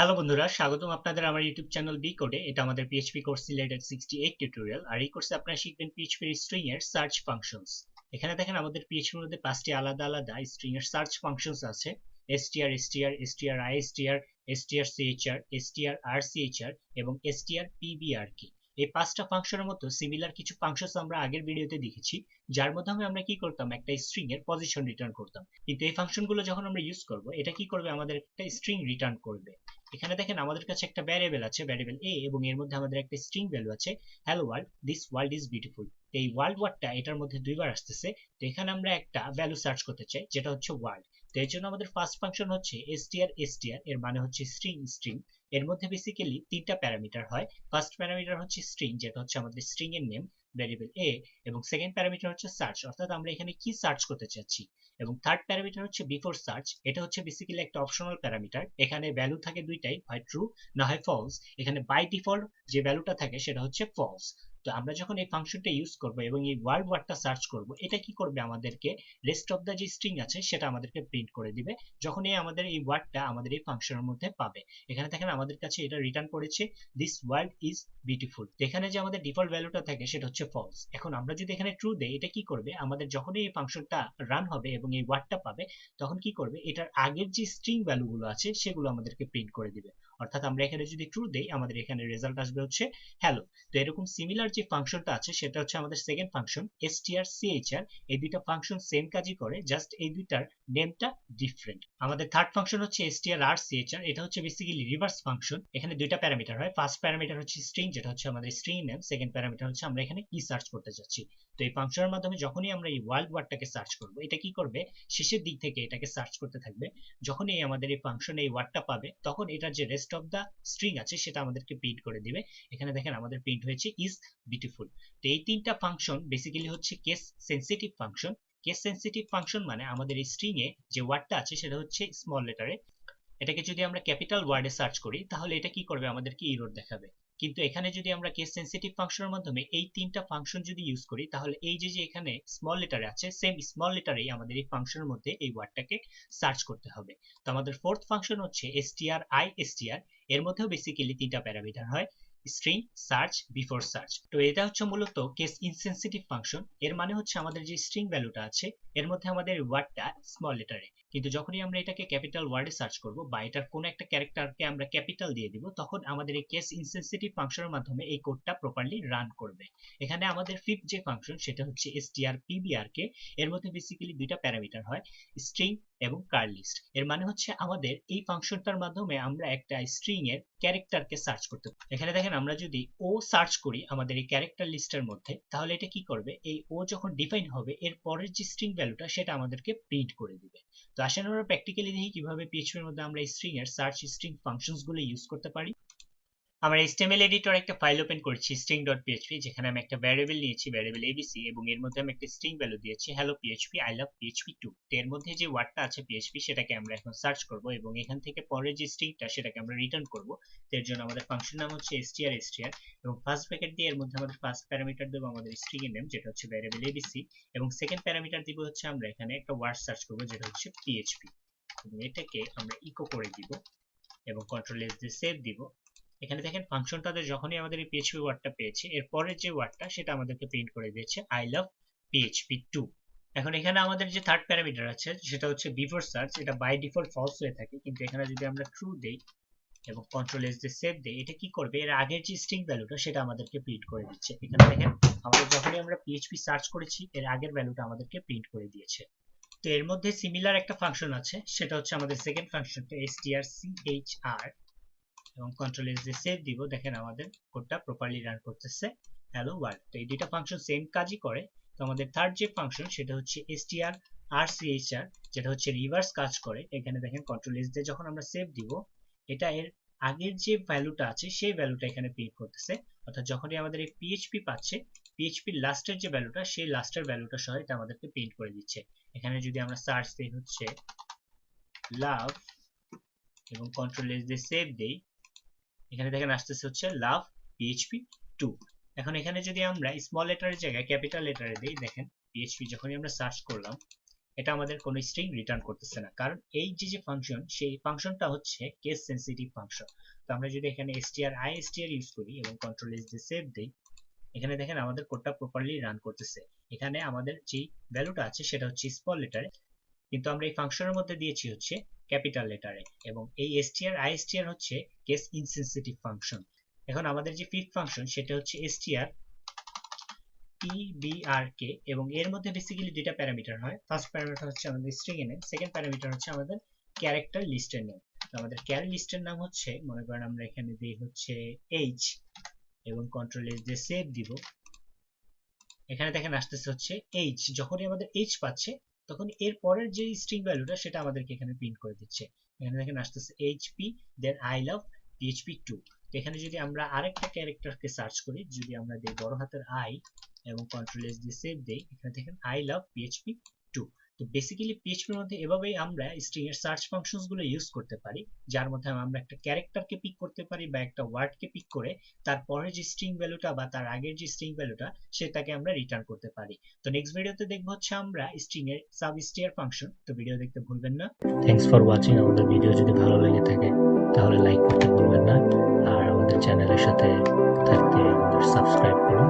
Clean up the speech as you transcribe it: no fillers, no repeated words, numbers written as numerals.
Hello বন্ধুরা, স্বাগতম আপনাদের আমার ইউটিউব চ্যানেল বি কোডে। এটা আমাদের পিএইচপি কোর্স রিলেটেড 68 টিউটোরিয়াল। আর এই কোর্সে আপনারা শিখবেন পিএইচপি এর স্ট্রিং এর সার্চ ফাংশনস। এখানে দেখেন আমাদের পিএইচপি এর মধ্যে পাঁচটি আলাদা আলাদা স্ট্রিং এর সার্চ ফাংশনস আছে। str str stristr strchr strrchr এবং strpbrk। এই পাঁচটা ফাংশনের মতো সিমিলার কিছু ফাংশনস আমরা আগের ভিডিওতে দেখেছি, যার মাধ্যমে আমরা কি করতাম, একটা স্ট্রিং এর পজিশন রিটার্ন করতাম। কিন্তু এই ফাংশনগুলো যখন আমরা ইউজ করব, এটা কি করবে, আমাদের একটা স্ট্রিং রিটার্ন করবে। এখানে দেখেন আমাদের কাছে একটা ভ্যারিয়েবল আছে, ভ্যারিয়েবল এ, এবং এর মধ্যে আমাদের একটা স্ট্রিং ভ্যালু আছে, hello world, this world is beautiful. এই ওয়ার্ল্ড ওয়ার্ডটা এটার মধ্যে দুইবার আসতেছে। তো এখানে আমরা একটা ভ্যালু সার্চ করতে চাই, যেটা হচ্ছে ওয়ার্ল্ড। তো এর জন্য আমাদের ফার্স্ট ফাংশন হচ্ছে str এর মানে হচ্ছে স্ট্রিং স্ট্রিং। এর মধ্যে বেসিক্যালি তিনটা প্যারামিটার হয়। ফার্স্ট প্যারামিটার হচ্ছে স্ট্রিং, যেটা হচ্ছে আমাদের স্ট্রিং এর নেম, ভ্যারিয়েবল এ। এবং সেকেন্ড প্যারামিটার হচ্ছে সার্চ, অর্থাৎ আমরা এখানে কি সার্চ করতে চাচ্ছি। এবং থার্ড প্যারামিটার হচ্ছে বিফোর সার্চ, এটা হচ্ছে বেসিক্যালি একটা অপশনাল প্যারামিটার। এখানে ভ্যালু থাকে দুইটাই, হয় ট্রু না হয় ফলস। এখানে বাই ডিফল্ট যে ভ্যালুটা থাকে সেটা হচ্ছে ফলস। তো আমরা যখন এই ফাংশনটা ইউজ করব এবং এই ওয়ার্ল্ড ওয়ার্ডটা সার্চ করব, এটা কি করবে, আমাদেরকে রেস্ট অফ দ্য যে স্ট্রিং আছে সেটা আমাদেরকে প্রিন্ট করে দিবে যখনই আমাদের এই ওয়ার্ডটা আমাদের এই ফাংশনের মধ্যে পাবে। এখানে দেখেন আমাদের কাছে এটা রিটার্ন করেছে, দিস ওয়ার্ল্ড ইজ বিউটিফুল। এখানে যে আমাদের ডিফল্ট ভ্যালুটা থাকে সেটা হচ্ছে ফলস। এখন আমরা যদি এখানে ট্রু দেই, এটা কি করবে, আমাদের যখনই এই ফাংশনটা রান হবে এবং এই ওয়ার্ডটা পাবে, তখন কি করবে, এটার আগের যে স্ট্রিং ভ্যালুগুলো আছে সেগুলো আমাদেরকে প্রিন্ট করে দিবে। অর্থাৎ আমরা এখানে যদি ট্রু দেই, আমাদের এখানে রেজাল্ট আসবে হচ্ছে হ্যালো। তো এরকম সিমিলার যে ফাংশনটা আছে সেটা হচ্ছে আমাদের সেকেন্ড ফাংশন strchr। এই দুইটা ফাংশন সেম কাজই করে, জাস্ট এই দুইটার নেমটা ডিফারেন্ট। আমাদের থার্ড ফাংশন হচ্ছে strrchr। এটা হচ্ছে বেসিক্যালি রিভার্স ফাংশন। এখানে দুইটা প্যারামিটার হয়। ফার্স্ট প্যারামিটার হচ্ছে স্ট্রিং, যেটা হচ্ছে আমাদের স্ট্রিং নেম। সেকেন্ড প্যারামিটার হচ্ছে আমরা এখানে কি সার্চ করতে যাচ্ছি। তো এই ফাংশনের মাধ্যমে যখনই আমরা এই ওয়ার্ল্ড ওয়ার্ডটাকে সার্চ করব, এটা কি করবে, শেষের দিক থেকে এটাকে সার্চ করতে থাকবে। যখনই আমাদের এই ফাংশনে এই ওয়ার্ডটা পাবে, তখন এটার যে রেস্ট অফ দা স্ট্রিং আছে সেটা আমাদেরকে প্রিন্ট করে দিবে। এখানে দেখেন আমাদের প্রিন্ট হয়েছে ইজ বিউটিফুল। তো এই তিনটা ফাংশন বেসিক্যালি হচ্ছে case sensitive function. Case sensitive function মানে আমাদের এই স্ট্রিং এ যে ওয়ার্ডটা আছে সেটা হচ্ছে স্মল লেটারে। এটাকে যদি আমরা ক্যাপিটাল ওয়ার্ডে সার্চ করি, তাহলে এটা কি করবে, আমাদেরকে এরর দেখাবে। কিন্তু এখানে যদি আমরা কেস সেনসিটিভ ফাংশনের মাধ্যমে এই তিনটা ফাংশন যদি ইউজ করি, তাহলে এই যে যে এখানে স্মল লেটারে আছে, সেম স্মল লেটারেই আমাদের এই ফাংশনের মধ্যে এই ওয়ার্ডটাকে সার্চ করতে হবে। তো আমাদের ফোর্থ ফাংশন হচ্ছে stristr। এর মধ্যেও বেসিক্যালি তিনটা প্যারামিটার হয়, স্ট্রিং, সার্চ, বিফোর সার্চ। তো এটা হচ্ছে মূলত কেস ইনসেনসিটিভ ফাংশন। এর মানে হচ্ছে আমাদের যে স্ট্রিং ভ্যালুটা আছে এর মধ্যে আমাদের ওয়ার্ডটা স্মল লেটারে, কিন্তু যখনই আমরা এটাকে ক্যাপিটাল ওয়ার্ডে সার্চ করব বা এটার কোন একটা ক্যারেক্টারকে আমরা ক্যাপিটাল দিয়ে দিব, তখন আমাদের এই কেস ইনসেনসিটিভ ফাংশনের মাধ্যমে এই কোডটা প্রপারলি রান করবে। এখানে আমাদের ফিফথ যে ফাংশন সেটা হচ্ছে strpbrk। এর মধ্যে বেসিক্যালি দুইটা প্যারামিটার হয়, স্ট্রিং এবং কার লিস্ট। এর মানে হচ্ছে আমাদের এই ফাংশনটার মাধ্যমে আমরা একটা স্ট্রিং এর ক্যারেক্টারকে সার্চ করতে পারি। এখানে দেখেন আমরা যদি ও সার্চ করি আমাদের এই ক্যারেক্টার লিস্টের মধ্যে, তাহলে এটা কি করবে, এই ও যখন ডিফাইন হবে এর পরের যে স্ট্রিং ভ্যালুটা সেটা আমাদেরকে প্রিন্ট করে দিবে। তো আসেন আমরা প্র্যাকটিক্যালি দেখি কিভাবে পিএইচপি এর মধ্যে আমরা স্ট্রিং এর সার্চ স্ট্রিং ফাংশনস গুলো ইউজ করতে পারি। আমার HTML এডিটর একটা ফাইল ওপেন করছি, string.php, যেখানে আমি একটা ভ্যারিয়েবল নিয়েছি, ভ্যারিয়েবল abc, এবং এর মধ্যে আমি একটা স্ট্রিং ভ্যালু দিয়েছি, hello PHP, I love PHP 2। তো এর মধ্যে যে ওয়ার্ডটা আছে পিএইচপি, সেটাকে আমরা এখন সার্চ করব এবং এখান থেকে পরের যে স্ট্রিংটা সেটাকে আমরা রিটার্ন করব। তো এর জন্য আমাদের ফাংশন নাম হচ্ছে strstr, এবং ফার্স্ট ব্র্যাকেট দিয়ে এর মধ্যে আমাদের ফার্স্ট প্যারামিটার দেবো আমাদের স্ট্রিং এর নেম, যেটা হচ্ছে ভ্যারিয়েবল abc, এবং সেকেন্ড প্যারামিটার দিব হচ্ছে আমরা এখানে একটা ওয়ার্ড সার্চ করব, যেটা হচ্ছে পিএইচপি, এবং এটাকে আমরা ইকো করে দিব এবং কন্ট্রোল এস দিয়ে সেভ দিব। এখানে দেখেন ফাংশনটাতে যখনই আমাদের এই পিএইচপি ওয়ার্ডটা পেয়েছে, এর পরের যে ওয়ার্ডটা সেটা আমাদেরকে প্রিন্ট করে দিয়েছে, আই লাভ পিএইচপি 2। এখন এখানে আমাদের যে থার্ড প্যারামিটার আছে সেটা হচ্ছে বিফোর সার্চ। এটা বাই ডিফল্ট ফলস হয়ে থাকে, কিন্তু এখানে যদি আমরা ট্রু দেই এবং কন্ট্রোল এস দিয়ে সেভ দেই, এটা কি করবে, এর আগের যে স্ট্রিং ভ্যালুটা সেটা আমাদেরকে প্রিন্ট করে দিচ্ছে। এখানে দেখেন আমাদের যখনই আমরা পিএইচপি সার্চ করেছি এর আগের ভ্যালুটা আমাদেরকে প্রিন্ট করে দিয়েছে। তো এর মধ্যে সিমিলার একটা ফাংশন আছে, সেটা হচ্ছে আমাদের সেকেন্ড ফাংশনটা strchr, এবং কন্ট্রোল এস দিয়ে সেভ দিব। দেখেন আমাদের কোডটা প্রপারলি রান করতেছে, হ্যালো ওয়ার্ল্ড। তো এই দুইটা ফাংশন সেম কাজই করে। তো আমাদের থার্ড যে ফাংশন সেটা হচ্ছে strrchr, যেটা হচ্ছে রিভার্স কাজ করে। এখানে দেখেন কন্ট্রোল এস দিয়ে যখন আমরা সেভ দিব, এটা এর আগের যে ভ্যালুটা আছে সেই ভ্যালুটা এখানে প্রিন্ট করতেছে। অর্থাৎ যখনই আমাদের এই পিএইচপি পাচ্ছে, পিএইচপির লাস্টের যে ভ্যালুটা সেই লাস্টের ভ্যালুটা সহ এটা আমাদেরকে প্রিন্ট করে দিচ্ছে। এখানে যদি আমরা সার্চ দিই হচ্ছে লাভ এবং কন্ট্রোল এস দিয়ে সেভ দেই, এখানে দেখেন আসতেছে হচ্ছে লাভ পিএইচপি 2। এখন এখানে যদি আমরা স্মল লেটারের জায়গায় ক্যাপিটাল লেটারে দিই, দেখেন পিএইচপি যখনই আমরা সার্চ করলাম এটা আমাদের কোনো স্ট্রিং রিটার্ন করতেছে না, কারণ এই যে ফাংশন, সেই ফাংশনটা হচ্ছে কেস সেনসিটিভ ফাংশন। তো আমরা যদি এখানে strstr ইউজ করি এবং কন্ট্রোল এস দিয়ে সেভ দেই, এখানে দেখেন আমাদের কোডটা প্রপারলি রান করতেছে। এখানে আমাদের যে ভ্যালুটা আছে সেটা হচ্ছে স্মল লেটারে, কিন্তু আমরা এই ফাংশনের মধ্যে দিয়েছি হচ্ছে ক্যাপিটাল লেটারে, এবং এই stristr হচ্ছে কেস ইনসেনসিটিভ ফাংশন। এখন আমাদের যে ফিফথ ফাংশন সেটা হচ্ছে strpbrk, এবং এর মধ্যে বেসিক্যালি দুইটা প্যারামিটার হয়। ফার্স্ট প্যারামিটার হচ্ছে আমাদের স্ট্রিং এর নেম, সেকেন্ড প্যারামিটার হচ্ছে আমাদের ক্যারেক্টার লিস্টের নেম। তো আমাদের ক্যার লিস্টের নাম হচ্ছে, মনে করেন আমরা এখানে দিই হচ্ছে h, এবং কন্ট্রোল এস দিয়ে সেভ দিব। এখানে দেখেন আসতেছে হচ্ছে h, যখনই আমাদের h পাচ্ছে তখন এর পরের যে স্ট্রিং ভ্যালুটা সেটা আমাদেরকে এখানে প্রিন্ট করে দিচ্ছে। এখানে দেখেন আসতেছে hp then I love php2। তো এখানে যদি আমরা আরেকটা ক্যারেক্টারকে সার্চ করি, যদি আমরা দিই বড় হাতের i এবং কন্ট্রোল এস দিয়ে সেভ দেই, এখানে দেখেন আই লাভ php2। তো বেসিক্যালি পিএইচপির মধ্যে এভাবেই আমরা স্ট্রিং এর সার্চ ফাংশনস গুলো ইউজ করতে পারি, যার মধ্যে আমরা একটা ক্যারেক্টারকে পিক করতে পারি বা একটা ওয়ার্ডকে পিক করে তারপরে যে স্ট্রিং ভ্যালুটা বা তার আগের যে স্ট্রিং ভ্যালুটা সেটাকে আমরা রিটার্ন করতে পারি। তো নেক্সট ভিডিওতে দেখবো হচ্ছে আমরা স্ট্রিং এর সাবস্ট্রিয়ার ফাংশন। তো ভিডিও দেখতে ভুলবেন না। Thanks for watching. আমাদের ভিডিও যদি ভালো লেগে থাকে তাহলে লাইক করতে ভুলবেন না, আর আমাদের চ্যানেলের সাথে থাকতে আমাদের সাবস্ক্রাইব করুন।